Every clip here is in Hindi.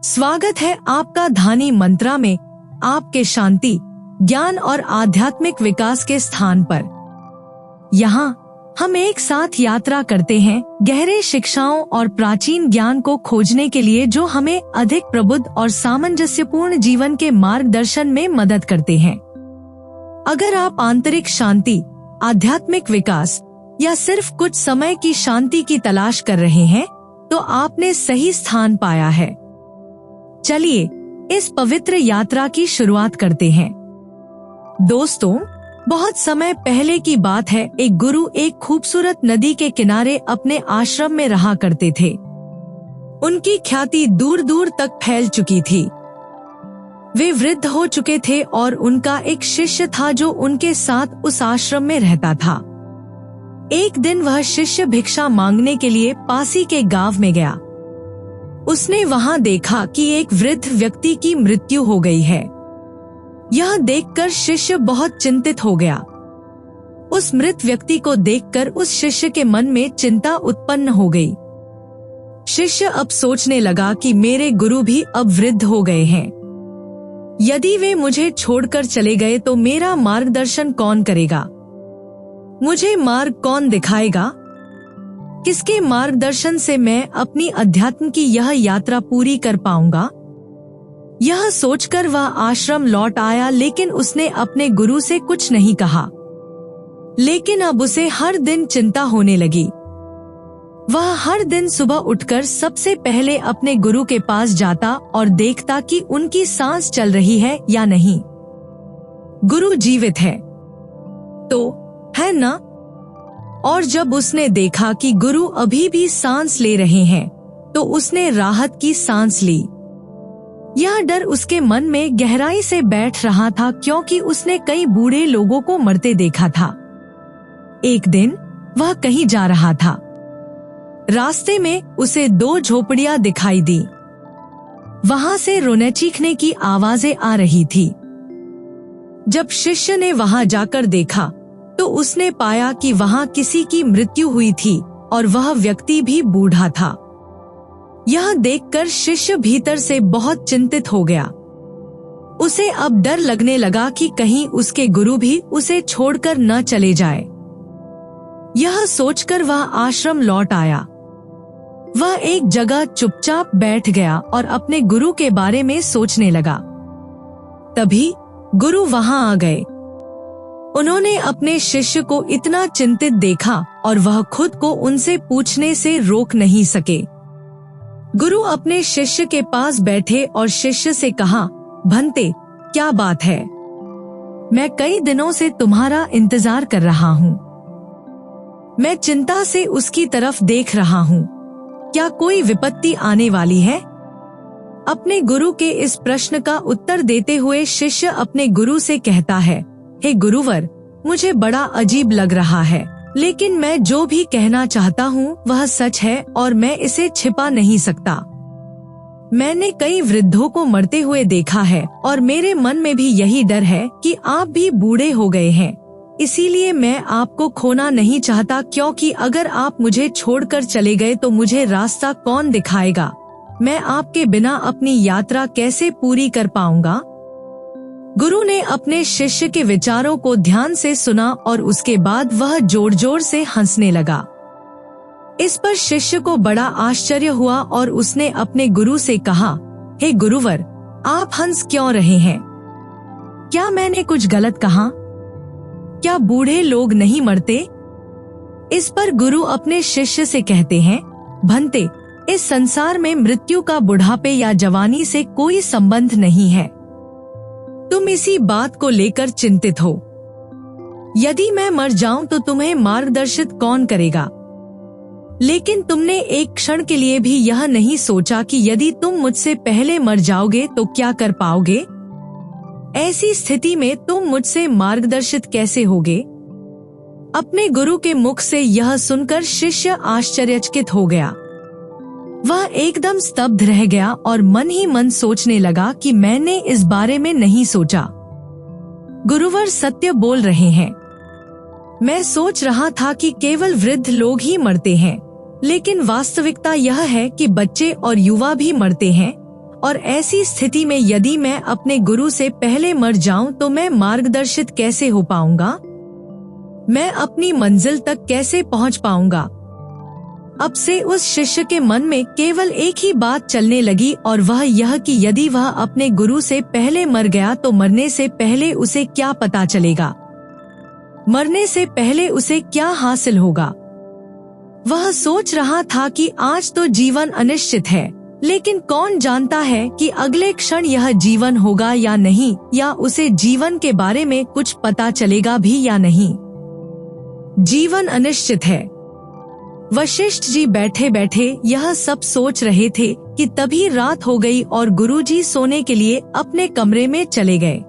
स्वागत है आपका धानी मंत्रा में, आपके शांति, ज्ञान और आध्यात्मिक विकास के स्थान पर। यहाँ हम एक साथ यात्रा करते हैं गहरे शिक्षाओं और प्राचीन ज्ञान को खोजने के लिए, जो हमें अधिक प्रबुद्ध और सामंजस्यपूर्ण जीवन के मार्गदर्शन में मदद करते हैं। अगर आप आंतरिक शांति, आध्यात्मिक विकास या सिर्फ कुछ समय की शांति की तलाश कर रहे हैं, तो आपने सही स्थान पाया है। चलिए इस पवित्र यात्रा की शुरुआत करते हैं। दोस्तों, बहुत समय पहले की बात है, एक गुरु एक खूबसूरत नदी के किनारे अपने आश्रम में रहा करते थे। उनकी ख्याति दूर दूर तक फैल चुकी थी। वे वृद्ध हो चुके थे और उनका एक शिष्य था जो उनके साथ उस आश्रम में रहता था। एक दिन वह शिष्य भिक्षा मांगने के लिए पासी के गांव में गया। उसने वहां देखा कि एक वृद्ध व्यक्ति की मृत्यु हो गई है। यह देखकर शिष्य बहुत चिंतित हो गया। उस मृत व्यक्ति को देखकर उस शिष्य के मन में चिंता उत्पन्न हो गई। शिष्य अब सोचने लगा कि मेरे गुरु भी अब वृद्ध हो गए हैं। यदि वे मुझे छोड़कर चले गए तो मेरा मार्गदर्शन कौन करेगा? मुझे मार्ग कौन दिखाएगा? किसके मार्गदर्शन से मैं अपनी अध्यात्म की यह यात्रा पूरी कर पाऊंगा? यह सोचकर वह आश्रम लौट आया, लेकिन उसने अपने गुरु से कुछ नहीं कहा। लेकिन अब उसे हर दिन चिंता होने लगी। वह हर दिन सुबह उठकर सबसे पहले अपने गुरु के पास जाता और देखता कि उनकी सांस चल रही है या नहीं। गुरु जीवित है तो है ना? और जब उसने देखा कि गुरु अभी भी सांस ले रहे हैं, तो उसने राहत की सांस ली। यह डर उसके मन में गहराई से बैठ रहा था, क्योंकि उसने कई बूढ़े लोगों को मरते देखा था। एक दिन वह कहीं जा रहा था। रास्ते में उसे 2 झोपड़ियां दिखाई दी। वहां से रोने चीखने की आवाजें आ रही थी। जब शिष्य ने वहां जाकर देखा तो उसने पाया कि वहां किसी की मृत्यु हुई थी और वह व्यक्ति भी बूढ़ा था। यह देखकर शिष्य भीतर से बहुत चिंतित हो गया। उसे अब डर लगने लगा कि कहीं उसके गुरु भी उसे छोड़कर न चले जाए। यह सोचकर वह आश्रम लौट आया। वह एक जगह चुपचाप बैठ गया और अपने गुरु के बारे में सोचने लगा। तभी गुरु वहां आ गए। उन्होंने अपने शिष्य को इतना चिंतित देखा और वह खुद को उनसे पूछने से रोक नहीं सके। गुरु अपने शिष्य के पास बैठे और शिष्य से कहा, भंते, क्या बात है? मैं कई दिनों से तुम्हारा इंतजार कर रहा हूँ। मैं चिंता से उसकी तरफ देख रहा हूँ। क्या कोई विपत्ति आने वाली है? अपने गुरु के इस प्रश्न का उत्तर देते हुए शिष्य अपने गुरु से कहता है, हे गुरुवर, मुझे बड़ा अजीब लग रहा है, लेकिन मैं जो भी कहना चाहता हूँ वह सच है और मैं इसे छिपा नहीं सकता। मैंने कई वृद्धों को मरते हुए देखा है और मेरे मन में भी यही डर है कि आप भी बूढ़े हो गए हैं। इसीलिए मैं आपको खोना नहीं चाहता, क्योंकि अगर आप मुझे छोड़कर चले गए तो मुझे रास्ता कौन दिखाएगा? मैं आपके बिना अपनी यात्रा कैसे पूरी कर पाऊंगा? गुरु ने अपने शिष्य के विचारों को ध्यान से सुना और उसके बाद वह जोर जोर से हंसने लगा। इस पर शिष्य को बड़ा आश्चर्य हुआ और उसने अपने गुरु से कहा, हे गुरुवर, आप हंस क्यों रहे हैं? क्या मैंने कुछ गलत कहा? क्या बूढ़े लोग नहीं मरते? इस पर गुरु अपने शिष्य से कहते हैं, भंते, इस संसार में मृत्यु का बुढ़ापे या जवानी से कोई संबंध नहीं है। तुम इसी बात को लेकर चिंतित हो। यदि मैं मर जाऊं तो तुम्हें मार्गदर्शित कौन करेगा? लेकिन तुमने एक क्षण के लिए भी यह नहीं सोचा कि यदि तुम मुझसे पहले मर जाओगे तो क्या कर पाओगे? ऐसी स्थिति में तुम मुझसे मार्गदर्शित कैसे होगे? अपने गुरु के मुख से यह सुनकर शिष्य आश्चर्यचकित हो गया। वह एकदम स्तब्ध रह गया और मन ही मन सोचने लगा कि मैंने इस बारे में नहीं सोचा। गुरुवर सत्य बोल रहे हैं। मैं सोच रहा था कि केवल वृद्ध लोग ही मरते हैं, लेकिन वास्तविकता यह है कि बच्चे और युवा भी मरते हैं और ऐसी स्थिति में यदि मैं अपने गुरु से पहले मर जाऊं तो मैं मार्गदर्शित कैसे हो पाऊंगा? मैं अपनी मंजिल तक कैसे पहुंच पाऊंगा? अब से उस शिष्य के मन में केवल एक ही बात चलने लगी और वह यह कि यदि वह अपने गुरु से पहले मर गया तो मरने से पहले उसे क्या पता चलेगा, मरने से पहले उसे क्या हासिल होगा। वह सोच रहा था कि आज तो जीवन अनिश्चित है, लेकिन कौन जानता है कि अगले क्षण यह जीवन होगा या नहीं, या उसे जीवन के बारे में कुछ पता चलेगा भी या नहीं। जीवन अनिश्चित है। वशिष्ठ जी बैठे बैठे यह सब सोच रहे थे कि तभी रात हो गई और गुरुजी सोने के लिए अपने कमरे में चले गए।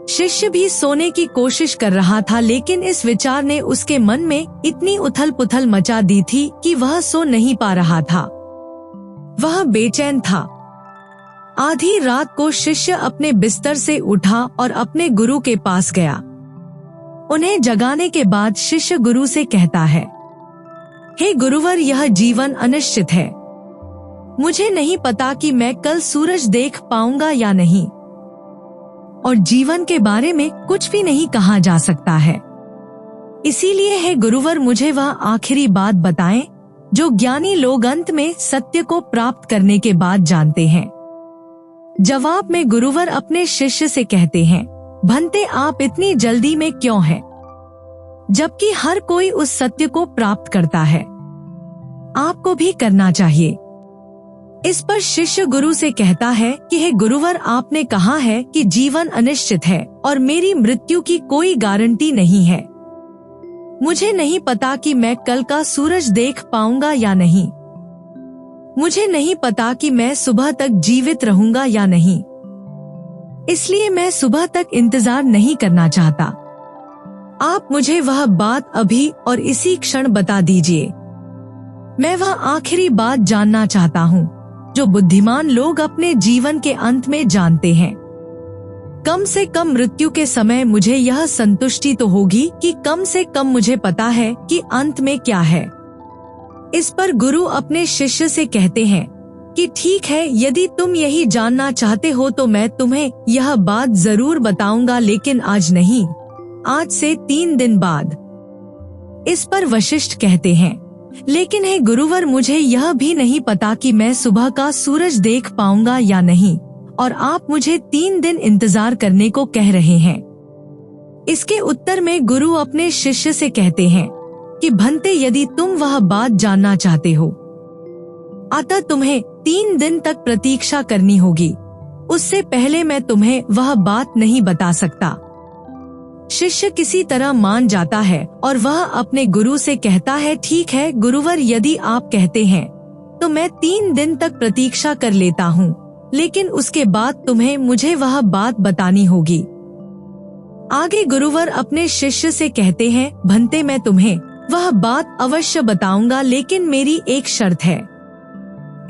शिष्य भी सोने की कोशिश कर रहा था, लेकिन इस विचार ने उसके मन में इतनी उथल पुथल मचा दी थी कि वह सो नहीं पा रहा था। वह बेचैन था। आधी रात को शिष्य अपने बिस्तर से उठा और अपने गुरु के पास गया। उन्हें जगाने के बाद शिष्य गुरु से कहता है, हे गुरुवर, यह जीवन अनिश्चित है। मुझे नहीं पता कि मैं कल सूरज देख पाऊंगा या नहीं, और जीवन के बारे में कुछ भी नहीं कहा जा सकता है। इसीलिए हे गुरुवर, मुझे वह आखिरी बात बताएं जो ज्ञानी लोग अंत में सत्य को प्राप्त करने के बाद जानते हैं। जवाब में गुरुवर अपने शिष्य से कहते हैं, भंते आप इतनी जल्दी में क्यों हैं? जबकि हर कोई उस सत्य को प्राप्त करता है, आपको भी करना चाहिए। इस पर शिष्य गुरु से कहता है कि हे गुरुवर, आपने कहा है कि जीवन अनिश्चित है और मेरी मृत्यु की कोई गारंटी नहीं है। मुझे नहीं पता कि मैं कल का सूरज देख पाऊंगा या नहीं। मुझे नहीं पता कि मैं सुबह तक जीवित रहूंगा या नहीं। इसलिए मैं सुबह तक इंतजार नहीं करना चाहता। आप मुझे वह बात अभी और इसी क्षण बता दीजिए। मैं वह आखिरी बात जानना चाहता हूँ जो बुद्धिमान लोग अपने जीवन के अंत में जानते हैं। कम से कम मृत्यु के समय मुझे यह संतुष्टि तो होगी कि कम से कम मुझे पता है कि अंत में क्या है। इस पर गुरु अपने शिष्य से कहते हैं कि ठीक है, यदि तुम यही जानना चाहते हो तो मैं तुम्हें यह बात जरूर बताऊंगा, लेकिन आज नहीं, आज से 3 दिन बाद। इस पर वशिष्ठ कहते हैं, लेकिन हे गुरुवर, मुझे यह भी नहीं पता कि मैं सुबह का सूरज देख पाऊंगा या नहीं, और आप मुझे 3 दिन इंतजार करने को कह रहे हैं। इसके उत्तर में गुरु अपने शिष्य से कहते हैं कि भंते, यदि तुम वह बात जानना चाहते हो, अतः तुम्हें 3 दिन तक प्रतीक्षा करनी होगी। उससे पहले मैं तुम्हें वह बात नहीं बता सकता। शिष्य किसी तरह मान जाता है और वह अपने गुरु से कहता है, ठीक है गुरुवर, यदि आप कहते हैं तो मैं 3 दिन तक प्रतीक्षा कर लेता हूँ, लेकिन उसके बाद तुम्हें मुझे वह बात बतानी होगी। आगे गुरुवर अपने शिष्य से कहते हैं, भंते, मैं तुम्हें वह बात अवश्य बताऊंगा, लेकिन मेरी एक शर्त है।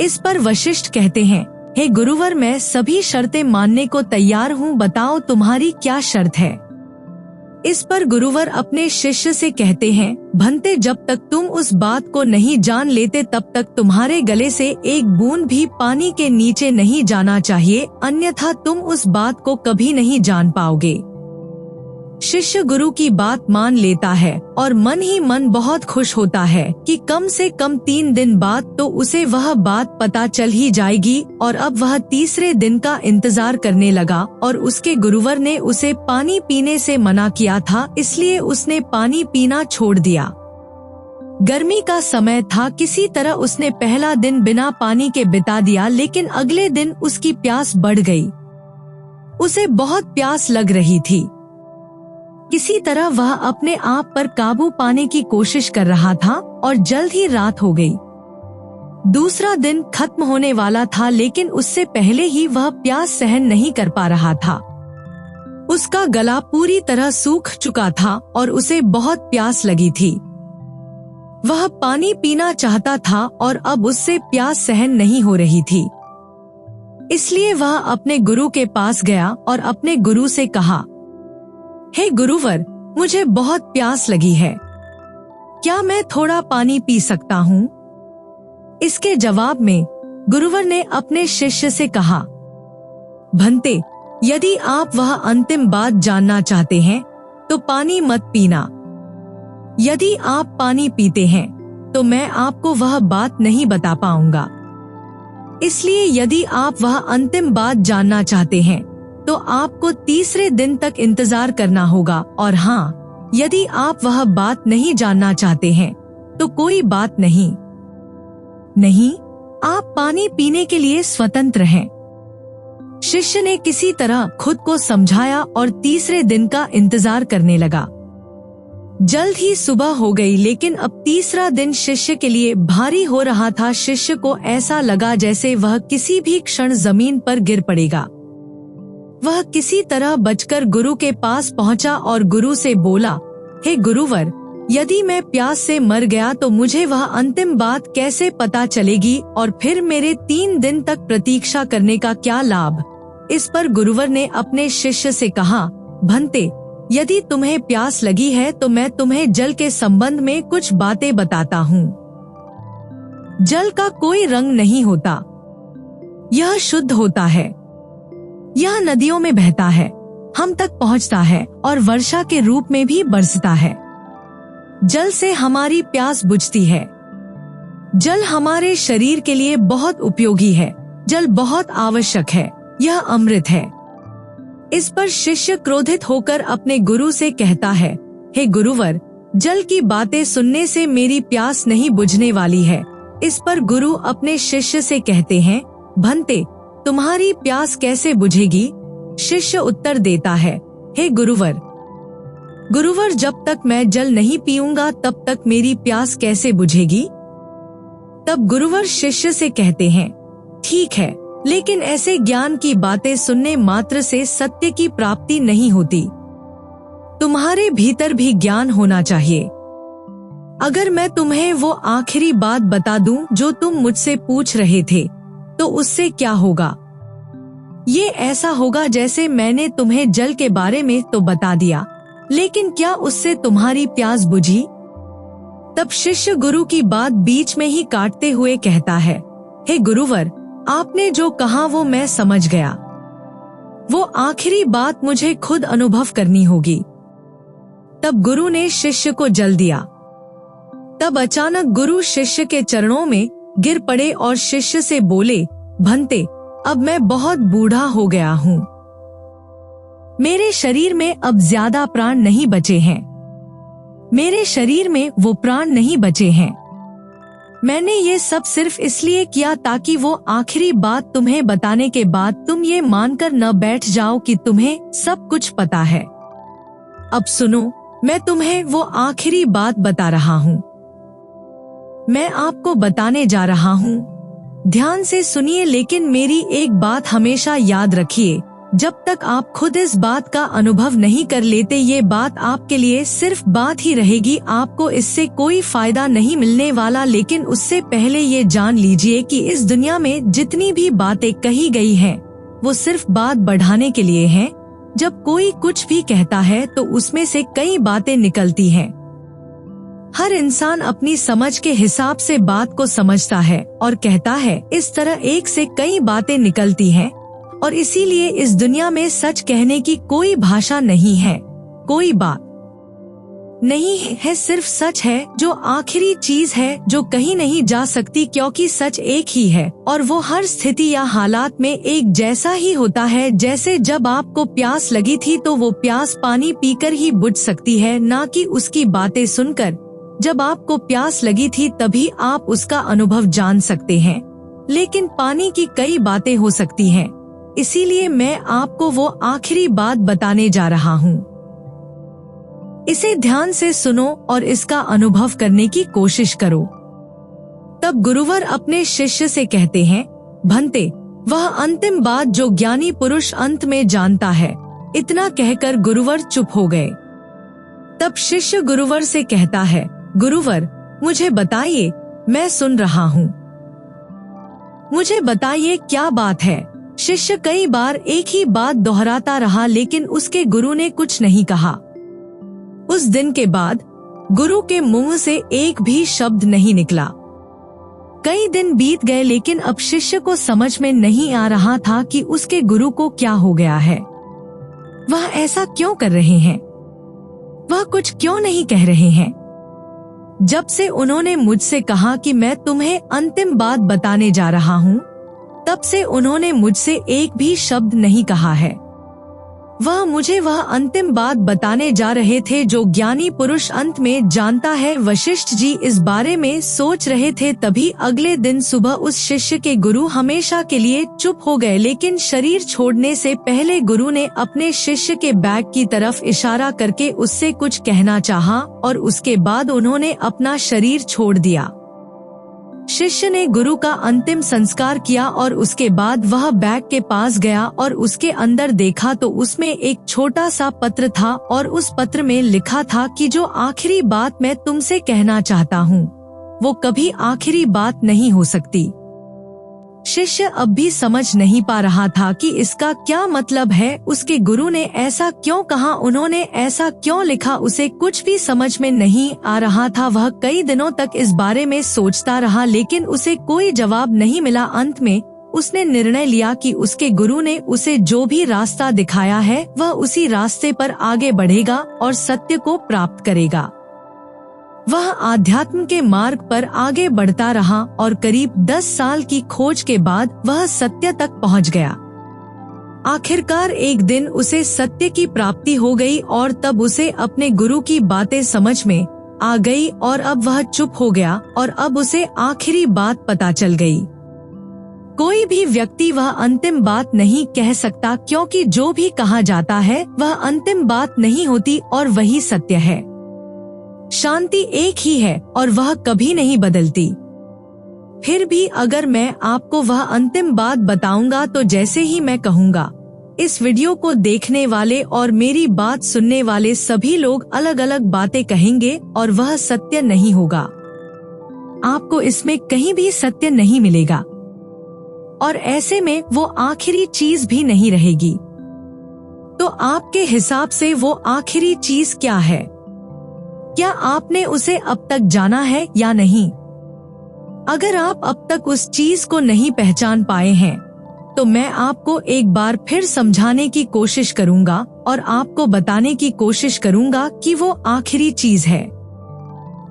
इस पर वशिष्ठ कहते हैं, हे गुरुवर, मैं सभी शर्तें मानने को तैयार हूँ, बताओ तुम्हारी क्या शर्त है। इस पर गुरुवर अपने शिष्य से कहते हैं, भंते, जब तक तुम उस बात को नहीं जान लेते तब तक तुम्हारे गले से एक बूंद भी पानी के नीचे नहीं जाना चाहिए, अन्यथा तुम उस बात को कभी नहीं जान पाओगे। शिष्य गुरु की बात मान लेता है और मन ही मन बहुत खुश होता है कि कम से कम 3 दिन बाद तो उसे वह बात पता चल ही जाएगी, और अब वह तीसरे दिन का इंतजार करने लगा। और उसके गुरुवर ने उसे पानी पीने से मना किया था, इसलिए उसने पानी पीना छोड़ दिया। गर्मी का समय था, किसी तरह उसने पहला दिन बिना पानी के बिता दिया, लेकिन अगले दिन उसकी प्यास बढ़ गई। उसे बहुत प्यास लग रही थी। किसी तरह वह अपने आप पर काबू पाने की कोशिश कर रहा था और जल्द ही रात हो गई। दूसरा दिन खत्म होने वाला था, लेकिन उससे पहले ही वह प्यास सहन नहीं कर पा रहा था। उसका गला पूरी तरह सूख चुका था और उसे बहुत प्यास लगी थी। वह पानी पीना चाहता था और अब उससे प्यास सहन नहीं हो रही थी। इसलिए वह अपने गुरु के पास गया और अपने गुरु से कहा, हे गुरुवर, मुझे बहुत प्यास लगी है, क्या मैं थोड़ा पानी पी सकता हूँ? इसके जवाब में गुरुवर ने अपने शिष्य से कहा, भंते, यदि आप वह अंतिम बात जानना चाहते हैं तो पानी मत पीना। यदि आप पानी पीते हैं तो मैं आपको वह बात नहीं बता पाऊंगा। इसलिए यदि आप वह अंतिम बात जानना चाहते हैं तो आपको तीसरे दिन तक इंतजार करना होगा। और हाँ, यदि आप वह बात नहीं जानना चाहते हैं तो कोई बात नहीं, आप पानी पीने के लिए स्वतंत्र हैं। शिष्य ने किसी तरह खुद को समझाया और तीसरे दिन का इंतजार करने लगा। जल्द ही सुबह हो गई, लेकिन अब तीसरा दिन शिष्य के लिए भारी हो रहा था। शिष्य को ऐसा लगा जैसे वह किसी भी क्षण जमीन पर गिर पड़ेगा। वह किसी तरह बचकर गुरु के पास पहुंचा और गुरु से बोला, हे गुरुवर, यदि मैं प्यास से मर गया तो मुझे वह अंतिम बात कैसे पता चलेगी और फिर मेरे 3 दिन तक प्रतीक्षा करने का क्या लाभ। इस पर गुरुवर ने अपने शिष्य से कहा, भंते, यदि तुम्हें प्यास लगी है तो मैं तुम्हें जल के संबंध में कुछ बातें बताता हूँ। जल का कोई रंग नहीं होता, यह शुद्ध होता है। यह नदियों में बहता है, हम तक पहुँचता है और वर्षा के रूप में भी बरसता है। जल से हमारी प्यास बुझती है। जल हमारे शरीर के लिए बहुत उपयोगी है। जल बहुत आवश्यक है, यह अमृत है। इस पर शिष्य क्रोधित होकर अपने गुरु से कहता है, हे गुरुवर, जल की बातें सुनने से मेरी प्यास नहीं बुझने वाली है। इस पर गुरु अपने शिष्य से कहते हैं, भंते, तुम्हारी प्यास कैसे बुझेगी? शिष्य उत्तर देता है, हे गुरुवर, जब तक मैं जल नहीं पीऊंगा तब तक मेरी प्यास कैसे बुझेगी? तब गुरुवर शिष्य से कहते हैं, ठीक है, लेकिन ऐसे ज्ञान की बातें सुनने मात्र से सत्य की प्राप्ति नहीं होती। तुम्हारे भीतर भी ज्ञान होना चाहिए। अगर मैं तुम्हें वो आखिरी बात बता दूं जो तुम मुझसे पूछ रहे थे, तो उससे क्या होगा? ये ऐसा होगा जैसे मैंने तुम्हें जल के बारे में तो बता दिया, लेकिन क्या उससे तुम्हारी प्यास बुझी? तब शिष्य गुरु की बात बीच में ही काटते हुए कहता है, हे गुरुवर, आपने जो कहा वो मैं समझ गया। वो आखिरी बात मुझे खुद अनुभव करनी होगी। तब गुरु ने शिष्य को जल दिया। तब अचानक गुरु शिष्य के चरणों में गिर पड़े और शिष्य से बोले, भंते, अब मैं बहुत बूढ़ा हो गया हूँ। मेरे शरीर में अब ज्यादा प्राण नहीं बचे हैं। मेरे शरीर में वो प्राण नहीं बचे हैं। मैंने ये सब सिर्फ इसलिए किया ताकि वो आखिरी बात तुम्हें बताने के बाद तुम ये मानकर न बैठ जाओ कि तुम्हें सब कुछ पता है। अब सुनो, मैं तुम्हें वो आखिरी बात बता रहा हूँ। मैं आपको बताने जा रहा हूँ। ध्यान से सुनिए, लेकिन मेरी एक बात हमेशा याद रखिए, जब तक आप खुद इस बात का अनुभव नहीं कर लेते ये बात आपके लिए सिर्फ बात ही रहेगी। आपको इससे कोई फायदा नहीं मिलने वाला। लेकिन उससे पहले ये जान लीजिए कि इस दुनिया में जितनी भी बातें कही गई हैं, वो सिर्फ बात बढ़ाने के लिए हैं। जब कोई कुछ भी कहता है तो उसमें से कई बातें निकलती हैं। हर इंसान अपनी समझ के हिसाब से बात को समझता है और कहता है। इस तरह एक से कई बातें निकलती हैं और इसीलिए इस दुनिया में सच कहने की कोई भाषा नहीं है, कोई बात नहीं है, सिर्फ सच है जो आखिरी चीज है जो कहीं नहीं जा सकती, क्योंकि सच एक ही है और वो हर स्थिति या हालात में एक जैसा ही होता है। जैसे जब आपको प्यास लगी थी तो वो प्यास पानी पीकर ही बुझ सकती है, ना कि उसकी बातें सुनकर। जब आपको प्यास लगी थी तभी आप उसका अनुभव जान सकते हैं, लेकिन पानी की कई बातें हो सकती हैं। इसीलिए मैं आपको वो आखिरी बात बताने जा रहा हूँ। इसे ध्यान से सुनो और इसका अनुभव करने की कोशिश करो। तब गुरुवर अपने शिष्य से कहते हैं, भंते, वह अंतिम बात जो ज्ञानी पुरुष अंत में जानता है। इतना कहकर गुरुवर चुप हो गए। तब शिष्य गुरुवर से कहता है, गुरुवर, मुझे बताइए, मैं सुन रहा हूँ। मुझे बताइए क्या बात है। शिष्य कई बार एक ही बात दोहराता रहा, लेकिन उसके गुरु ने कुछ नहीं कहा। उस दिन के बाद गुरु के मुंह से एक भी शब्द नहीं निकला। कई दिन बीत गए लेकिन अब शिष्य को समझ में नहीं आ रहा था कि उसके गुरु को क्या हो गया है। वह ऐसा क्यों कर रहे हैं? वह कुछ क्यों नहीं कह रहे हैं? जब से उन्होंने मुझसे कहा कि मैं तुम्हें अंतिम बात बताने जा रहा हूँ, तब से उन्होंने मुझसे एक भी शब्द नहीं कहा है। वह मुझे वह अंतिम बात बताने जा रहे थे जो ज्ञानी पुरुष अंत में जानता है। वशिष्ठ जी इस बारे में सोच रहे थे, तभी अगले दिन सुबह उस शिष्य के गुरु हमेशा के लिए चुप हो गए। लेकिन शरीर छोड़ने से पहले गुरु ने अपने शिष्य के बैग की तरफ इशारा करके उससे कुछ कहना चाहा और उसके बाद उन्होंने अपना शरीर छोड़ दिया। शिष्य ने गुरु का अंतिम संस्कार किया और उसके बाद वह बैग के पास गया और उसके अंदर देखा तो उसमें एक छोटा सा पत्र था और उस पत्र में लिखा था कि जो आखिरी बात मैं तुमसे कहना चाहता हूँ वो कभी आखिरी बात नहीं हो सकती। शिष्य अब भी समझ नहीं पा रहा था कि इसका क्या मतलब है। उसके गुरु ने ऐसा क्यों कहा, उन्होंने ऐसा क्यों लिखा, उसे कुछ भी समझ में नहीं आ रहा था। वह कई दिनों तक इस बारे में सोचता रहा लेकिन उसे कोई जवाब नहीं मिला। अंत में उसने निर्णय लिया कि उसके गुरु ने उसे जो भी रास्ता दिखाया है वह उसी रास्ते पर आगे बढ़ेगा और सत्य को प्राप्त करेगा। वह आध्यात्म के मार्ग पर आगे बढ़ता रहा और करीब 10 साल की खोज के बाद वह सत्य तक पहुंच गया। आखिरकार एक दिन उसे सत्य की प्राप्ति हो गई और तब उसे अपने गुरु की बातें समझ में आ गई और अब वह चुप हो गया और अब उसे आखिरी बात पता चल गई। कोई भी व्यक्ति वह अंतिम बात नहीं कह सकता क्योंकि जो भी कहा जाता है वह अंतिम बात नहीं होती और वही सत्य है। शांति एक ही है और वह कभी नहीं बदलती। फिर भी अगर मैं आपको वह अंतिम बात बताऊंगा तो जैसे ही मैं कहूंगा, इस वीडियो को देखने वाले और मेरी बात सुनने वाले सभी लोग अलग अलग बातें कहेंगे और वह सत्य नहीं होगा। आपको इसमें कहीं भी सत्य नहीं मिलेगा और ऐसे में वो आखिरी चीज भी नहीं रहेगी। तो आपके हिसाब से वो आखिरी चीज क्या है? क्या आपने उसे अब तक जाना है या नहीं? अगर आप अब तक उस चीज को नहीं पहचान पाए हैं तो मैं आपको एक बार फिर समझाने की कोशिश करूंगा और आपको बताने की कोशिश करूंगा कि वो आखिरी चीज है।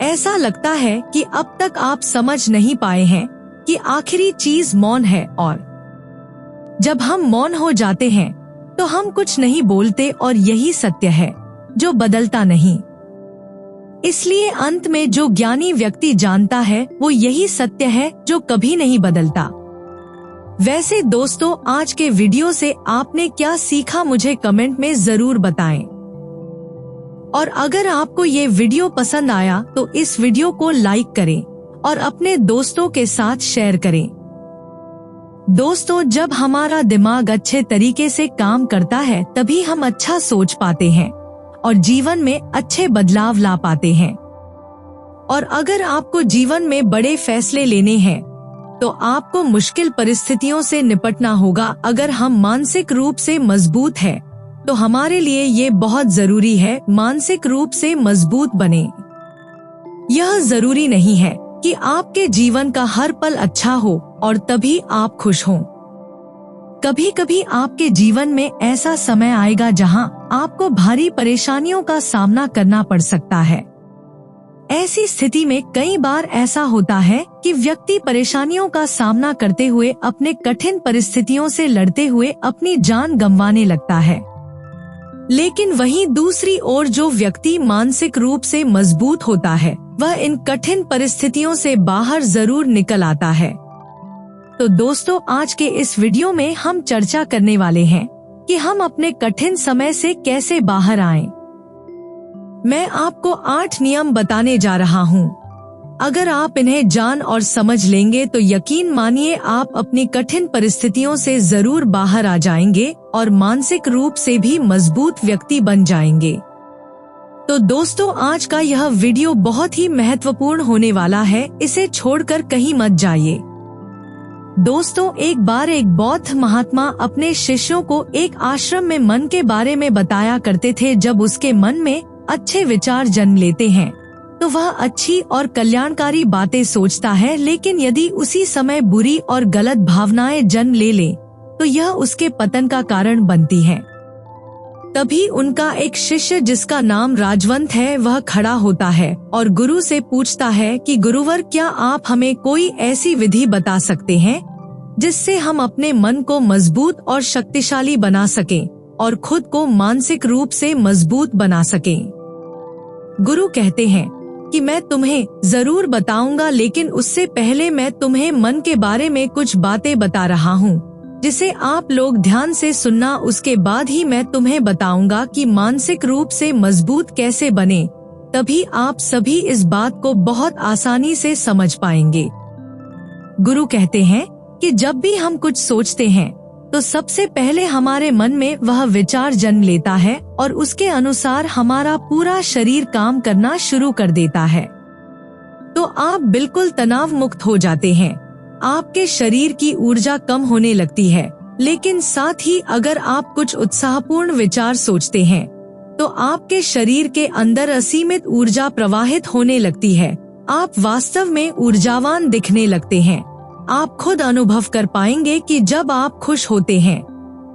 ऐसा लगता है कि अब तक आप समझ नहीं पाए हैं कि आखिरी चीज मौन है और जब हम मौन हो जाते हैं तो हम कुछ नहीं बोलते और यही सत्य है जो बदलता नहीं। इसलिए अंत में जो ज्ञानी व्यक्ति जानता है वो यही सत्य है जो कभी नहीं बदलता। वैसे दोस्तों, आज के वीडियो से आपने क्या सीखा मुझे कमेंट में जरूर बताएं। और अगर आपको ये वीडियो पसंद आया तो इस वीडियो को लाइक करें और अपने दोस्तों के साथ शेयर करें। दोस्तों, जब हमारा दिमाग अच्छे तरीके से काम करता है तभी हम अच्छा सोच पाते हैं और जीवन में अच्छे बदलाव ला पाते हैं। और अगर आपको जीवन में बड़े फैसले लेने हैं तो आपको मुश्किल परिस्थितियों से निपटना होगा। अगर हम मानसिक रूप से मजबूत हैं तो हमारे लिए ये बहुत जरूरी है मानसिक रूप से मजबूत बने। यह जरूरी नहीं है कि आपके जीवन का हर पल अच्छा हो और तभी आप खुश हों। कभी कभी आपके जीवन में ऐसा समय आएगा जहां आपको भारी परेशानियों का सामना करना पड़ सकता है। ऐसी स्थिति में कई बार ऐसा होता है कि व्यक्ति परेशानियों का सामना करते हुए अपने कठिन परिस्थितियों से लड़ते हुए अपनी जान गंवाने लगता है। लेकिन वहीं दूसरी ओर जो व्यक्ति मानसिक रूप से मजबूत होता है वह इन कठिन परिस्थितियों से बाहर जरूर निकल आता है। तो दोस्तों, आज के इस वीडियो में हम चर्चा करने वाले हैं कि हम अपने कठिन समय से कैसे बाहर आएं। मैं आपको 8 नियम बताने जा रहा हूं। अगर आप इन्हें जान और समझ लेंगे तो यकीन मानिए आप अपनी कठिन परिस्थितियों से जरूर बाहर आ जाएंगे और मानसिक रूप से भी मजबूत व्यक्ति बन जाएंगे। तो दोस्तों, आज का यह वीडियो बहुत ही महत्वपूर्ण होने वाला है, इसे छोड़कर कहीं मत जाइए। दोस्तों, एक बार एक बौद्ध महात्मा अपने शिष्यों को एक आश्रम में मन के बारे में बताया करते थे। जब उसके मन में अच्छे विचार जन्म लेते हैं तो वह अच्छी और कल्याणकारी बातें सोचता है, लेकिन यदि उसी समय बुरी और गलत भावनाएं जन्म ले तो यह उसके पतन का कारण बनती है। तभी उनका एक शिष्य जिसका नाम राजवंत है वह खड़ा होता है और गुरु से पूछता है कि गुरुवर, क्या आप हमें कोई ऐसी विधि बता सकते हैं जिससे हम अपने मन को मजबूत और शक्तिशाली बना सकें और खुद को मानसिक रूप से मजबूत बना सकें। गुरु कहते हैं कि मैं तुम्हें जरूर बताऊंगा, लेकिन उससे पहले मैं तुम्हें मन के बारे में कुछ बातें बता रहा हूँ जिसे आप लोग ध्यान से सुनना। उसके बाद ही मैं तुम्हें बताऊंगा कि मानसिक रूप से मजबूत कैसे बने, तभी आप सभी इस बात को बहुत आसानी से समझ पाएंगे। गुरु कहते हैं कि जब भी हम कुछ सोचते हैं तो सबसे पहले हमारे मन में वह विचार जन्म लेता है और उसके अनुसार हमारा पूरा शरीर काम करना शुरू कर देता है। तो आप बिल्कुल तनाव मुक्त हो जाते हैं, आपके शरीर की ऊर्जा कम होने लगती है। लेकिन साथ ही अगर आप कुछ उत्साहपूर्ण विचार सोचते हैं तो आपके शरीर के अंदर असीमित ऊर्जा प्रवाहित होने लगती है। आप वास्तव में ऊर्जावान दिखने लगते हैं। आप खुद अनुभव कर पाएंगे कि जब आप खुश होते हैं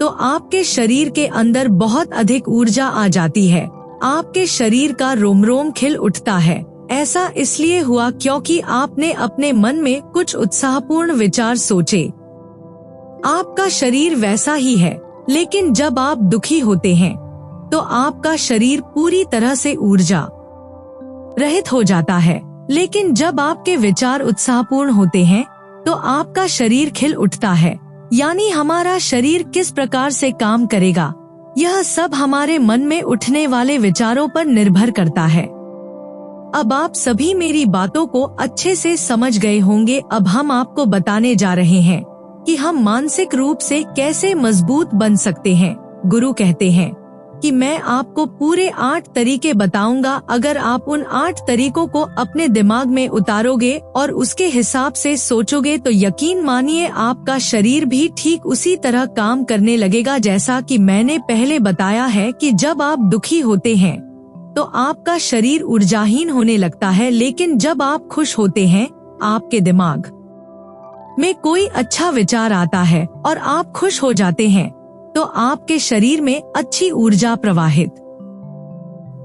तो आपके शरीर के अंदर बहुत अधिक ऊर्जा आ जाती है। आपके शरीर का रोम रोम खिल उठता है। ऐसा इसलिए हुआ क्योंकि आपने अपने मन में कुछ उत्साहपूर्ण विचार सोचे। आपका शरीर वैसा ही है, लेकिन जब आप दुखी होते हैं तो आपका शरीर पूरी तरह से ऊर्जा रहित हो जाता है। लेकिन जब आपके विचार उत्साहपूर्ण होते हैं तो आपका शरीर खिल उठता है। यानी हमारा शरीर किस प्रकार से काम करेगा, यह सब हमारे मन में उठने वाले विचारों पर निर्भर करता है। अब आप सभी मेरी बातों को अच्छे से समझ गए होंगे। अब हम आपको बताने जा रहे हैं कि हम मानसिक रूप से कैसे मजबूत बन सकते हैं। गुरु कहते हैं कि मैं आपको पूरे 8 तरीके बताऊंगा। अगर आप उन 8 तरीकों को अपने दिमाग में उतारोगे और उसके हिसाब से सोचोगे तो यकीन मानिए आपका शरीर भी ठीक उसी तरह काम करने लगेगा। जैसा कि मैंने पहले बताया है कि जब आप दुखी होते हैं तो आपका शरीर ऊर्जाहीन होने लगता है, लेकिन जब आप खुश होते हैं आपके दिमाग में कोई अच्छा विचार आता है और आप खुश हो जाते हैं तो आपके शरीर में अच्छी ऊर्जा प्रवाहित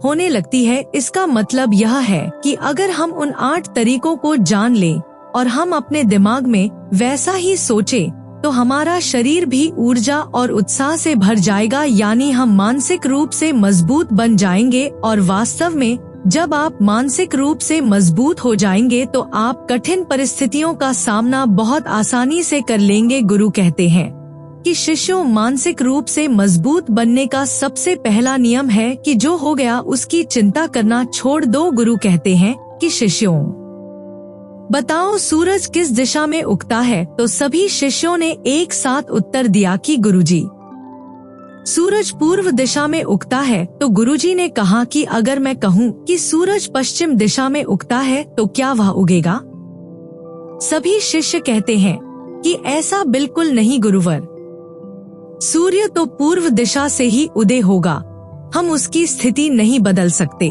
होने लगती है। इसका मतलब यह है कि अगर हम उन 8 तरीकों को जान लें और हम अपने दिमाग में वैसा ही सोचें तो हमारा शरीर भी ऊर्जा और उत्साह से भर जाएगा। यानी हम मानसिक रूप से मजबूत बन जाएंगे और वास्तव में जब आप मानसिक रूप से मजबूत हो जाएंगे तो आप कठिन परिस्थितियों का सामना बहुत आसानी से कर लेंगे। गुरु कहते हैं कि शिष्यों, मानसिक रूप से मजबूत बनने का सबसे पहला नियम है कि जो हो गया उसकी चिंता करना छोड़ दो। गुरु कहते हैं कि शिष्यों, बताओ सूरज किस दिशा में उगता है? तो सभी शिष्यों ने एक साथ उत्तर दिया कि गुरुजी, सूरज पूर्व दिशा में उगता है। तो गुरुजी ने कहा कि अगर मैं कहूँ कि सूरज पश्चिम दिशा में उगता है तो क्या वह उगेगा? सभी शिष्य कहते हैं कि ऐसा बिल्कुल नहीं गुरुवर, सूर्य तो पूर्व दिशा से ही उदय होगा, हम उसकी स्थिति नहीं बदल सकते।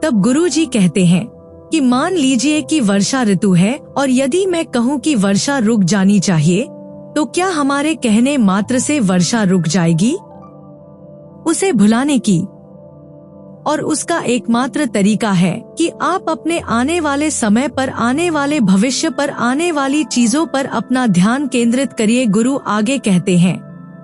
तब गुरुजी कहते हैं कि मान लीजिए कि वर्षा ऋतु है और यदि मैं कहूँ कि वर्षा रुक जानी चाहिए तो क्या हमारे कहने मात्र से वर्षा रुक जाएगी? उसे भुलाने की और उसका एकमात्र तरीका है कि आप अपने आने वाले समय पर, आने वाले भविष्य पर, आने वाली चीजों पर अपना ध्यान केंद्रित करिए। गुरु आगे कहते हैं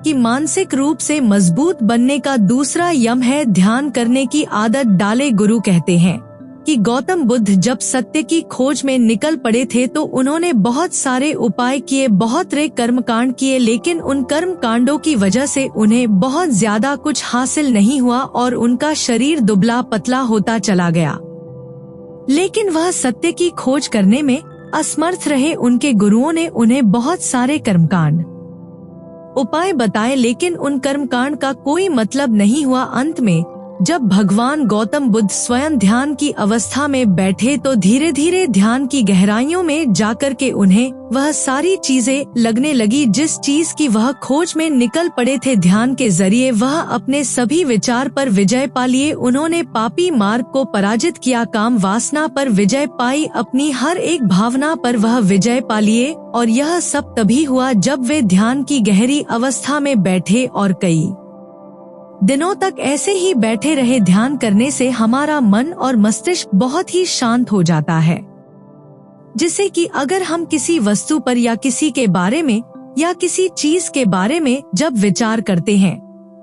कि मानसिक रूप से मजबूत बनने का दूसरा यम है ध्यान करने की आदत डाले। गुरु कहते हैं कि गौतम बुद्ध जब सत्य की खोज में निकल पड़े थे तो उन्होंने बहुत सारे उपाय किए, बहुत रे कर्मकांड किए, लेकिन उन कर्म कांडों की वजह से उन्हें बहुत ज्यादा कुछ हासिल नहीं हुआ और उनका शरीर दुबला पतला होता चला गया। लेकिन वह सत्य की खोज करने में असमर्थ रहे। उनके गुरुओं ने उन्हें बहुत सारे कर्मकांड उपाय बताए, लेकिन उन कर्मकांड का कोई मतलब नहीं हुआ। अंत में जब भगवान गौतम बुद्ध स्वयं ध्यान की अवस्था में बैठे तो धीरे धीरे ध्यान की गहराइयों में जाकर के उन्हें वह सारी चीजें लगने लगी जिस चीज की वह खोज में निकल पड़े थे। ध्यान के जरिए वह अपने सभी विचार पर विजय पा लिए। उन्होंने पापी मार्ग को पराजित किया, काम वासना पर विजय पाई, अपनी हर एक भावना पर वह विजय पा लिए। और यह सब तभी हुआ जब वे ध्यान की गहरी अवस्था में बैठे और कई दिनों तक ऐसे ही बैठे रहे। ध्यान करने से हमारा मन और मस्तिष्क बहुत ही शांत हो जाता है, जिससे कि अगर हम किसी वस्तु पर या किसी के बारे में या किसी चीज के बारे में जब विचार करते हैं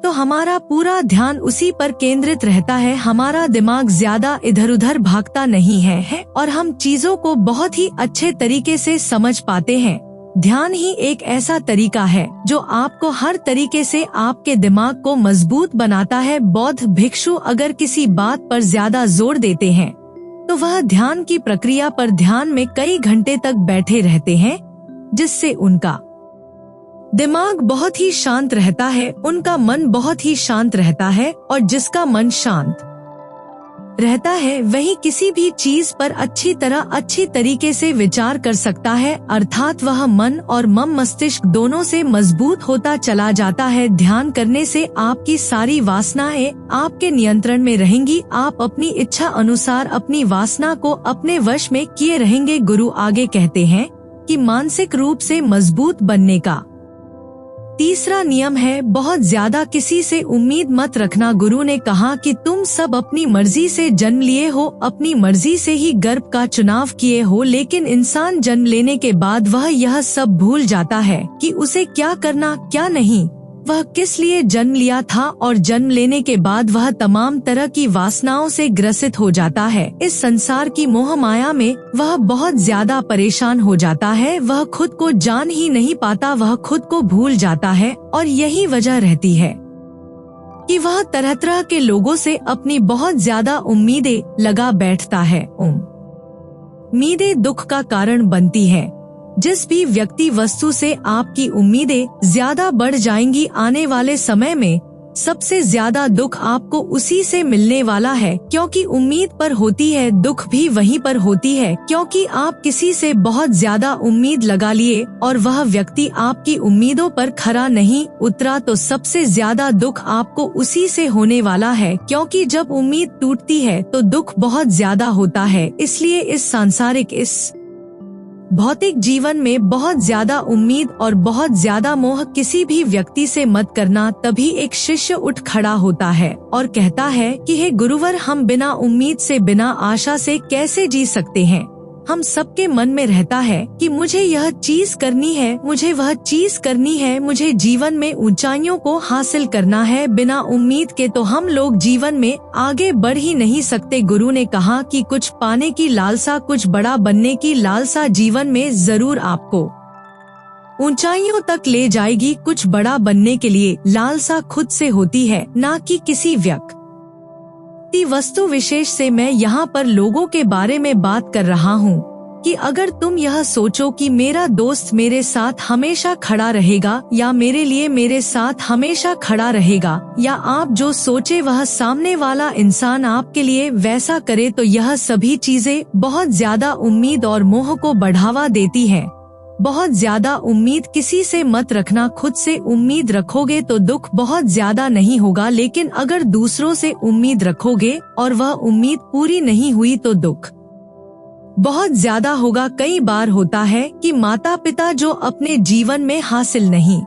तो हमारा पूरा ध्यान उसी पर केंद्रित रहता है। हमारा दिमाग ज्यादा इधर उधर भागता नहीं है और हम चीजों को बहुत ही अच्छे तरीके से समझ पाते हैं। ध्यान ही एक ऐसा तरीका है जो आपको हर तरीके से आपके दिमाग को मजबूत बनाता है। बौद्ध भिक्षु अगर किसी बात पर ज्यादा जोर देते हैं तो वह ध्यान की प्रक्रिया पर ध्यान में कई घंटे तक बैठे रहते हैं, जिससे उनका दिमाग बहुत ही शांत रहता है, उनका मन बहुत ही शांत रहता है। और जिसका मन शांत रहता है वही किसी भी चीज पर अच्छी तरीके से विचार कर सकता है, अर्थात वह मन और मस्तिष्क दोनों से मजबूत होता चला जाता है। ध्यान करने से आपकी सारी वासनाएं आपके नियंत्रण में रहेंगी। आप अपनी इच्छा अनुसार अपनी वासना को अपने वश में किए रहेंगे। गुरु आगे कहते हैं कि मानसिक रूप से मजबूत बनने का तीसरा नियम है बहुत ज्यादा किसी से उम्मीद मत रखना। गुरु ने कहा कि तुम सब अपनी मर्जी से जन्म लिए हो, अपनी मर्जी से ही गर्भ का चुनाव किए हो, लेकिन इंसान जन्म लेने के बाद वह यह सब भूल जाता है कि उसे क्या करना क्या नहीं, वह किस लिए जन्म लिया था। और जन्म लेने के बाद वह तमाम तरह की वासनाओं से ग्रसित हो जाता है। इस संसार की मोह माया में वह बहुत ज्यादा परेशान हो जाता है, वह खुद को जान ही नहीं पाता, वह खुद को भूल जाता है। और यही वजह रहती है कि वह तरह तरह के लोगों से अपनी बहुत ज्यादा उम्मीदें लगा बैठता है। उम्मीदें दुख का कारण बनती है। जिस भी व्यक्ति वस्तु से आपकी उम्मीदें ज्यादा बढ़ जाएंगी, आने वाले समय में सबसे ज्यादा दुख आपको उसी से मिलने वाला है, क्योंकि उम्मीद पर होती है दुख भी वहीं पर होती है। क्योंकि आप किसी से बहुत ज्यादा उम्मीद लगा लिए और वह व्यक्ति आपकी उम्मीदों पर खरा नहीं उतरा तो सबसे ज्यादा दुख आपको उसी से होने वाला है। क्योंकि जब उम्मीद टूटती है तो दुख बहुत ज्यादा होता है। इसलिए इस सांसारिक भौतिक जीवन में बहुत ज्यादा उम्मीद और बहुत ज्यादा मोह किसी भी व्यक्ति से मत करना। तभी एक शिष्य उठ खड़ा होता है और कहता है कि हे गुरुवर, हम बिना उम्मीद से बिना आशा से कैसे जी सकते हैं। हम सबके मन में रहता है कि मुझे यह चीज करनी है, मुझे वह चीज करनी है, मुझे जीवन में ऊंचाइयों को हासिल करना है। बिना उम्मीद के तो हम लोग जीवन में आगे बढ़ ही नहीं सकते। गुरु ने कहा कि कुछ पाने की लालसा, कुछ बड़ा बनने की लालसा जीवन में जरूर आपको ऊंचाइयों तक ले जाएगी। कुछ बड़ा बनने के लिए लालसा खुद से होती है, ना कि किसी व्यक्ति वस्तु विशेष से। मैं यहाँ पर लोगों के बारे में बात कर रहा हूँ कि अगर तुम यह सोचो कि मेरा दोस्त मेरे साथ हमेशा खड़ा रहेगा या मेरे लिए मेरे साथ हमेशा खड़ा रहेगा, या आप जो सोचे वह सामने वाला इंसान आपके लिए वैसा करे, तो यह सभी चीजें बहुत ज्यादा उम्मीद और मोह को बढ़ावा देती है। बहुत ज्यादा उम्मीद किसी से मत रखना। खुद से उम्मीद रखोगे तो दुख बहुत ज्यादा नहीं होगा, लेकिन अगर दूसरों से उम्मीद रखोगे और वह उम्मीद पूरी नहीं हुई तो दुख बहुत ज्यादा होगा। कई बार होता है कि माता पिता जो अपने जीवन में हासिल नहीं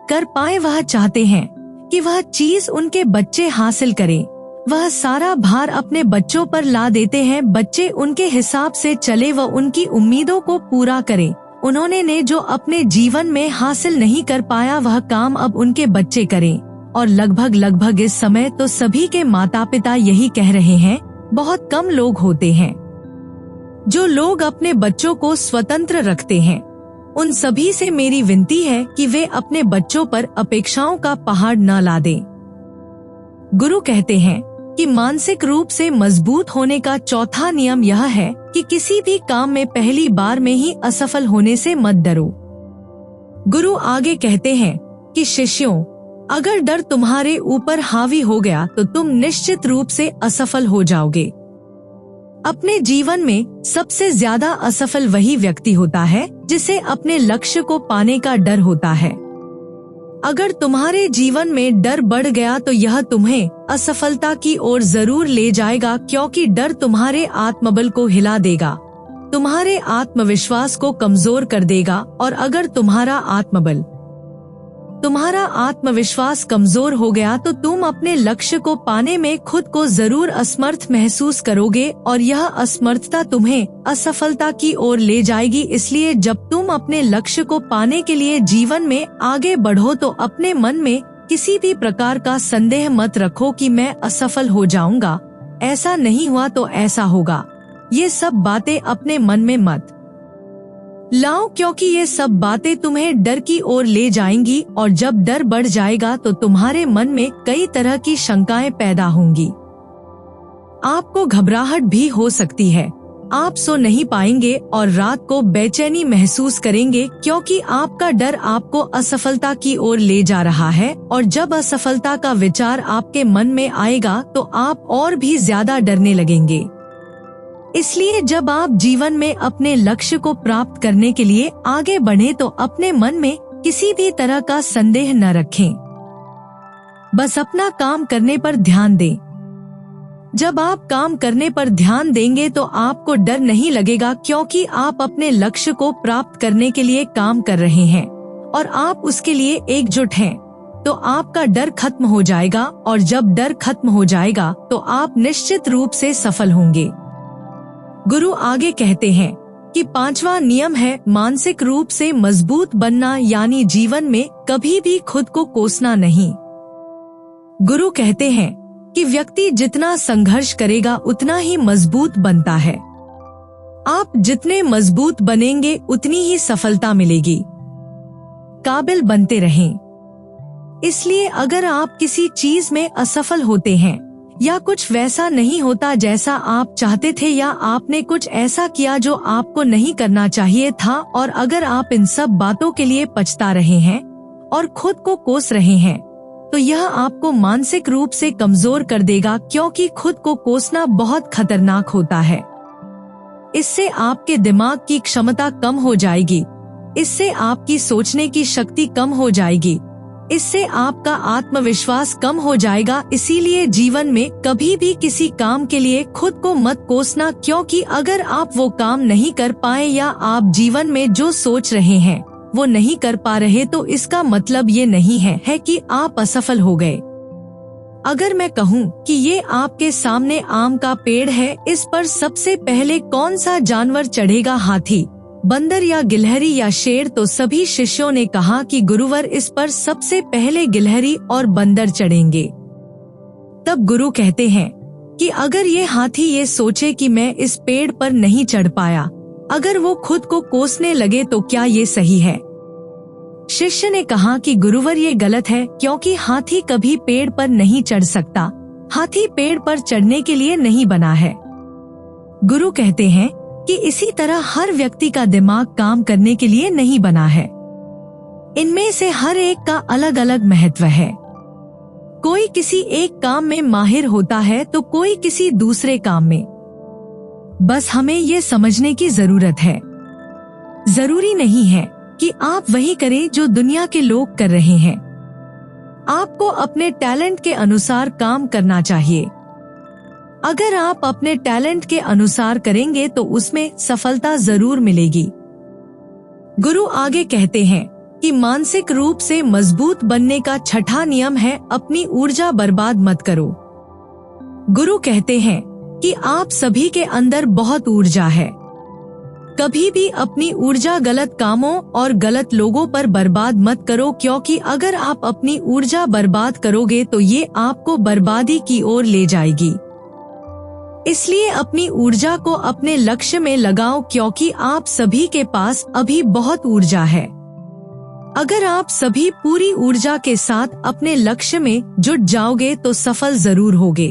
कर पाए, वह चाहते हैं कि वह चीज उनके बच्चे हासिल करें। वह सारा भार अपने बच्चों पर ला देते हैं, बच्चे उनके हिसाब से चले व उनकी उम्मीदों को पूरा करें। उन्होंने जो अपने जीवन में हासिल नहीं कर पाया वह काम अब उनके बच्चे करें। और लगभग इस समय तो सभी के माता पिता यही कह रहे हैं। बहुत कम लोग होते हैं जो लोग अपने बच्चों को स्वतंत्र रखते हैं। उन सभी से मेरी विनती है कि वे अपने बच्चों पर अपेक्षाओं का पहाड़ न ला दें। गुरु कहते हैं कि मानसिक रूप से मजबूत होने का चौथा नियम यह है कि किसी भी काम में पहली बार में ही असफल होने से मत डरो। गुरु आगे कहते हैं कि शिष्यों, अगर डर तुम्हारे ऊपर हावी हो गया तो तुम निश्चित रूप से असफल हो जाओगे। अपने जीवन में सबसे ज्यादा असफल वही व्यक्ति होता है जिसे अपने लक्ष्य को पाने का डर होता है। अगर तुम्हारे जीवन में डर बढ़ गया तो यह तुम्हें असफलता की ओर जरूर ले जाएगा, क्योंकि डर तुम्हारे आत्मबल को हिला देगा, तुम्हारे आत्मविश्वास को कमजोर कर देगा। और अगर तुम्हारा आत्मविश्वास कमजोर हो गया तो तुम अपने लक्ष्य को पाने में खुद को जरूर असमर्थ महसूस करोगे और यह असमर्थता तुम्हें असफलता की ओर ले जाएगी। इसलिए जब तुम अपने लक्ष्य को पाने के लिए जीवन में आगे बढ़ो तो अपने मन में किसी भी प्रकार का संदेह मत रखो कि मैं असफल हो जाऊंगा, ऐसा नहीं हुआ तो ऐसा होगा। ये सब बातें अपने मन में मत लाओ, क्योंकि ये सब बातें तुम्हें डर की ओर ले जाएंगी और जब डर बढ़ जाएगा तो तुम्हारे मन में कई तरह की शंकाएं पैदा होंगी। आपको घबराहट भी हो सकती है, आप सो नहीं पाएंगे और रात को बेचैनी महसूस करेंगे, क्योंकि आपका डर आपको असफलता की ओर ले जा रहा है। और जब असफलता का विचार आपके मन में आएगा तो आप और भी ज्यादा डरने लगेंगे। इसलिए जब आप जीवन में अपने लक्ष्य को प्राप्त करने के लिए आगे बढ़ें तो अपने मन में किसी भी तरह का संदेह न रखें, बस अपना काम करने पर ध्यान दें। जब आप काम करने पर ध्यान देंगे तो आपको डर नहीं लगेगा, क्योंकि आप अपने लक्ष्य को प्राप्त करने के लिए काम कर रहे हैं और आप उसके लिए एकजुट हैं। तो आपका डर खत्म हो जाएगा और जब डर खत्म हो जाएगा तो आप निश्चित रूप से सफल होंगे। गुरु आगे कहते हैं कि 5वां नियम है मानसिक रूप से मजबूत बनना, यानी जीवन में कभी भी खुद को कोसना नहीं। गुरु कहते हैं कि व्यक्ति जितना संघर्ष करेगा उतना ही मजबूत बनता है। आप जितने मजबूत बनेंगे उतनी ही सफलता मिलेगी। काबिल बनते रहें। इसलिए अगर आप किसी चीज में असफल होते हैं या कुछ वैसा नहीं होता जैसा आप चाहते थे, या आपने कुछ ऐसा किया जो आपको नहीं करना चाहिए था, और अगर आप इन सब बातों के लिए पछता रहे हैं और खुद को कोस रहे हैं तो यह आपको मानसिक रूप से कमजोर कर देगा, क्योंकि खुद को कोसना बहुत खतरनाक होता है। इससे आपके दिमाग की क्षमता कम हो जाएगी, इससे आपकी सोचने की शक्ति कम हो जाएगी, इससे आपका आत्मविश्वास कम हो जाएगा। इसीलिए जीवन में कभी भी किसी काम के लिए खुद को मत कोसना, क्योंकि अगर आप वो काम नहीं कर पाए या आप जीवन में जो सोच रहे हैं वो नहीं कर पा रहे तो इसका मतलब ये नहीं है कि आप असफल हो गए। अगर मैं कहूँ कि ये आपके सामने आम का पेड़ है, इस पर सबसे पहले कौन सा जानवर चढ़ेगा, हाथी, बंदर या गिलहरी या शेर, तो सभी शिष्यों ने कहा कि गुरुवर इस पर सबसे पहले गिलहरी और बंदर चढ़ेंगे। तब गुरु कहते हैं कि अगर ये हाथी ये सोचे कि मैं इस पेड़ पर नहीं चढ़ पाया, अगर वो खुद को कोसने लगे तो क्या ये सही है? शिष्य ने कहा कि गुरुवर ये गलत है, क्योंकि हाथी कभी पेड़ पर नहीं चढ़ सकता, हाथी पेड़ पर चढ़ने के लिए नहीं बना है। गुरु कहते हैं कि इसी तरह हर व्यक्ति का दिमाग काम करने के लिए नहीं बना है। इनमें से हर एक का अलग अलग महत्व है। कोई किसी एक काम में माहिर होता है तो कोई किसी दूसरे काम में। बस हमें ये समझने की जरूरत है। जरूरी नहीं है कि आप वही करें जो दुनिया के लोग कर रहे हैं। आपको अपने टैलेंट के अनुसार काम करना चाहिए। अगर आप अपने टैलेंट के अनुसार करेंगे तो उसमें सफलता जरूर मिलेगी। गुरु आगे कहते हैं कि मानसिक रूप से मजबूत बनने का 6वां नियम है अपनी ऊर्जा बर्बाद मत करो। गुरु कहते हैं कि आप सभी के अंदर बहुत ऊर्जा है। कभी भी अपनी ऊर्जा गलत कामों और गलत लोगों पर बर्बाद मत करो, क्योंकि अगर आप अपनी ऊर्जा बर्बाद करोगे तो ये आपको बर्बादी की ओर ले जाएगी। इसलिए अपनी ऊर्जा को अपने लक्ष्य में लगाओ, क्योंकि आप सभी के पास अभी बहुत ऊर्जा है। अगर आप सभी पूरी ऊर्जा के साथ अपने लक्ष्य में जुट जाओगे तो सफल जरूर होगे।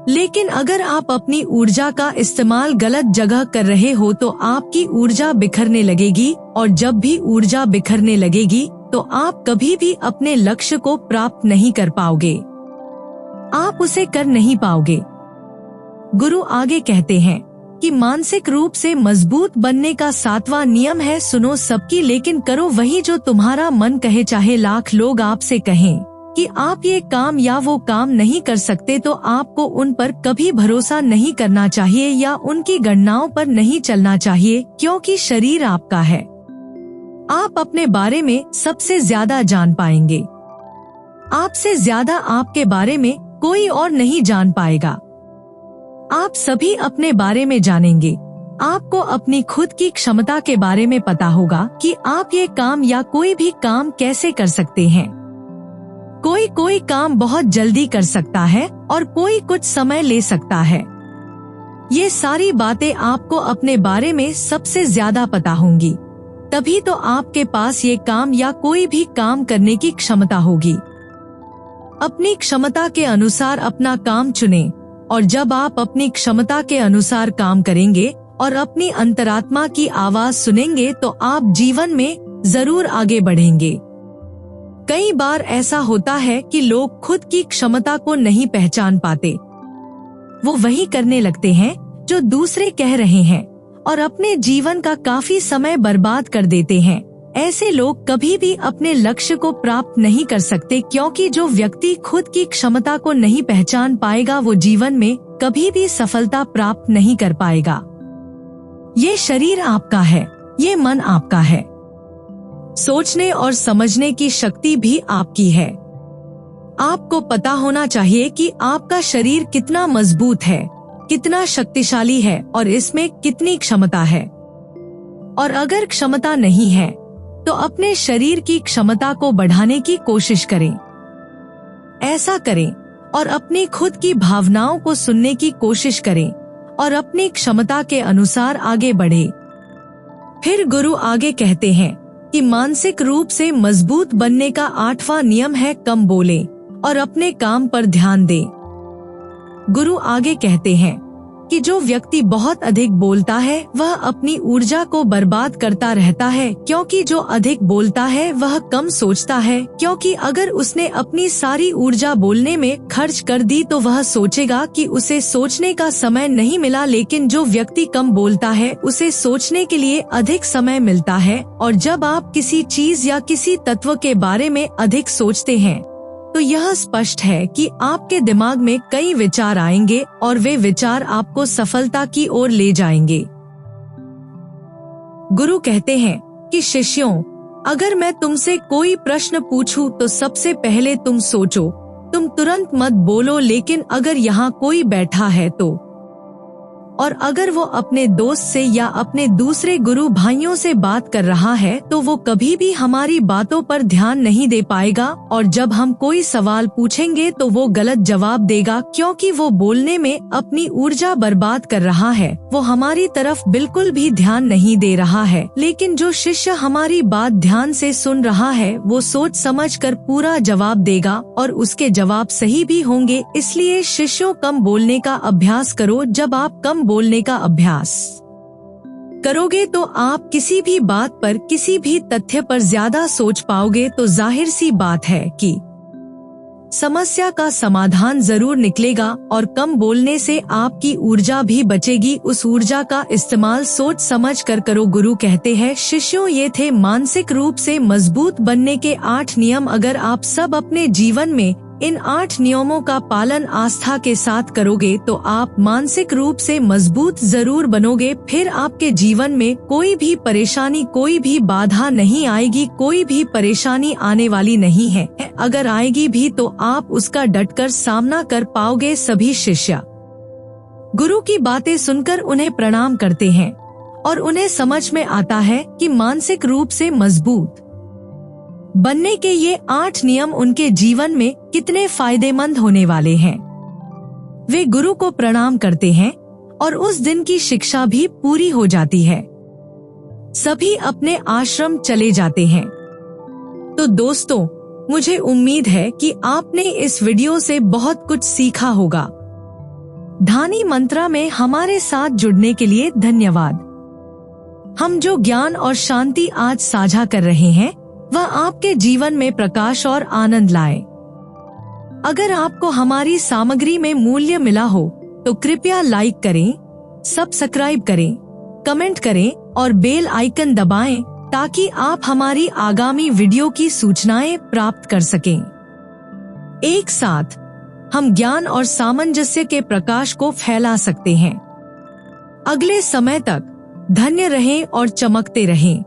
लेकिन अगर आप अपनी ऊर्जा का इस्तेमाल गलत जगह कर रहे हो तो आपकी ऊर्जा बिखरने लगेगी, और जब भी ऊर्जा बिखरने लगेगी तो आप कभी भी अपने लक्ष्य को प्राप्त नहीं कर पाओगे। आप उसे कर नहीं पाओगे। गुरु आगे कहते हैं कि मानसिक रूप से मजबूत बनने का 7वां नियम है, सुनो सबकी लेकिन करो वही जो तुम्हारा मन कहे। चाहे लाख लोग आपसे कहें कि आप ये काम या वो काम नहीं कर सकते, तो आपको उन पर कभी भरोसा नहीं करना चाहिए या उनकी गणनाओं पर नहीं चलना चाहिए, क्योंकि शरीर आपका है। आप अपने बारे में सबसे ज्यादा जान पाएंगे। आपसे ज्यादा आपके बारे में कोई और नहीं जान पाएगा। आप सभी अपने बारे में जानेंगे। आपको अपनी खुद की क्षमता के बारे में पता होगा कि आप ये काम या कोई भी काम कैसे कर सकते हैं। कोई काम बहुत जल्दी कर सकता है और कोई कुछ समय ले सकता है। ये सारी बातें आपको अपने बारे में सबसे ज्यादा पता होंगी, तभी तो आपके पास ये काम या कोई भी काम करने की क्षमता होगी। अपनी क्षमता के अनुसार अपना काम चुनें, और जब आप अपनी क्षमता के अनुसार काम करेंगे और अपनी अंतरात्मा की आवाज सुनेंगे तो आप जीवन में जरूर आगे बढ़ेंगे। कई बार ऐसा होता है कि लोग खुद की क्षमता को नहीं पहचान पाते। वो वही करने लगते हैं जो दूसरे कह रहे हैं और अपने जीवन का काफी समय बर्बाद कर देते हैं। ऐसे लोग कभी भी अपने लक्ष्य को प्राप्त नहीं कर सकते, क्योंकि जो व्यक्ति खुद की क्षमता को नहीं पहचान पाएगा वो जीवन में कभी भी सफलता प्राप्त नहीं कर पाएगा। ये शरीर आपका है, ये मन आपका है। सोचने और समझने की शक्ति भी आपकी है। आपको पता होना चाहिए कि आपका शरीर कितना मजबूत है, कितना शक्तिशाली है और इसमें कितनी क्षमता है। और अगर क्षमता नहीं है तो अपने शरीर की क्षमता को बढ़ाने की कोशिश करें। ऐसा करें और अपनी खुद की भावनाओं को सुनने की कोशिश करें और अपनी क्षमता के अनुसार आगे बढ़े। फिर गुरु आगे कहते हैं कि मानसिक रूप से मजबूत बनने का 8वां नियम है, कम बोलें और अपने काम पर ध्यान दें। गुरु आगे कहते हैं कि जो व्यक्ति बहुत अधिक बोलता है वह अपनी ऊर्जा को बर्बाद करता रहता है, क्योंकि जो अधिक बोलता है वह कम सोचता है, क्योंकि अगर उसने अपनी सारी ऊर्जा बोलने में खर्च कर दी तो वह सोचेगा कि उसे सोचने का समय नहीं मिला। लेकिन जो व्यक्ति कम बोलता है उसे सोचने के लिए अधिक समय मिलता है। और जब आप किसी चीज या किसी तत्व के बारे में अधिक सोचते हैं तो यह स्पष्ट है कि आपके दिमाग में कई विचार आएंगे और वे विचार आपको सफलता की ओर ले जाएंगे। गुरु कहते हैं कि शिष्यों, अगर मैं तुमसे कोई प्रश्न पूछूं तो सबसे पहले तुम सोचो, तुम तुरंत मत बोलो। लेकिन अगर यहाँ कोई बैठा है तो, और अगर वो अपने दोस्त से या अपने दूसरे गुरु भाइयों से बात कर रहा है तो वो कभी भी हमारी बातों पर ध्यान नहीं दे पाएगा। और जब हम कोई सवाल पूछेंगे तो वो गलत जवाब देगा, क्योंकि वो बोलने में अपनी ऊर्जा बर्बाद कर रहा है। वो हमारी तरफ बिल्कुल भी ध्यान नहीं दे रहा है। लेकिन जो शिष्य हमारी बात ध्यान से सुन रहा है वो सोच समझ कर पूरा जवाब देगा और उसके जवाब सही भी होंगे। इसलिए शिष्यों, कम बोलने का अभ्यास करो। जब आप कम बोलने का अभ्यास करोगे तो आप किसी भी बात पर, किसी भी तथ्य पर ज्यादा सोच पाओगे। तो जाहिर सी बात है कि समस्या का समाधान जरूर निकलेगा और कम बोलने से आपकी ऊर्जा भी बचेगी। उस ऊर्जा का इस्तेमाल सोच समझ कर करो। गुरु कहते हैं, शिष्यों, ये थे मानसिक रूप से मजबूत बनने के 8 नियम। अगर आप सब अपने जीवन में इन 8 नियमों का पालन आस्था के साथ करोगे तो आप मानसिक रूप से मजबूत जरूर बनोगे। फिर आपके जीवन में कोई भी परेशानी, कोई भी बाधा नहीं आएगी। कोई भी परेशानी आने वाली नहीं है। अगर आएगी भी तो आप उसका डटकर सामना कर पाओगे। सभी शिष्य गुरु की बातें सुनकर उन्हें प्रणाम करते हैं और उन्हें समझ में आता है कि मानसिक रूप से मजबूत बनने के ये 8 नियम उनके जीवन में कितने फायदेमंद होने वाले हैं। वे गुरु को प्रणाम करते हैं और उस दिन की शिक्षा भी पूरी हो जाती है। सभी अपने आश्रम चले जाते हैं। तो दोस्तों, मुझे उम्मीद है कि आपने इस वीडियो से बहुत कुछ सीखा होगा। धानी मंत्रा में हमारे साथ जुड़ने के लिए धन्यवाद। हम जो ज्ञान और शांति आज साझा कर रहे हैं वह आपके जीवन में प्रकाश और आनंद लाए। अगर आपको हमारी सामग्री में मूल्य मिला हो तो कृपया लाइक करें, सब्सक्राइब करें, कमेंट करें और बेल आइकन दबाएं ताकि आप हमारी आगामी वीडियो की सूचनाएं प्राप्त कर सकें। एक साथ हम ज्ञान और सामंजस्य के प्रकाश को फैला सकते हैं। अगले समय तक धन्य रहें और चमकते रहें।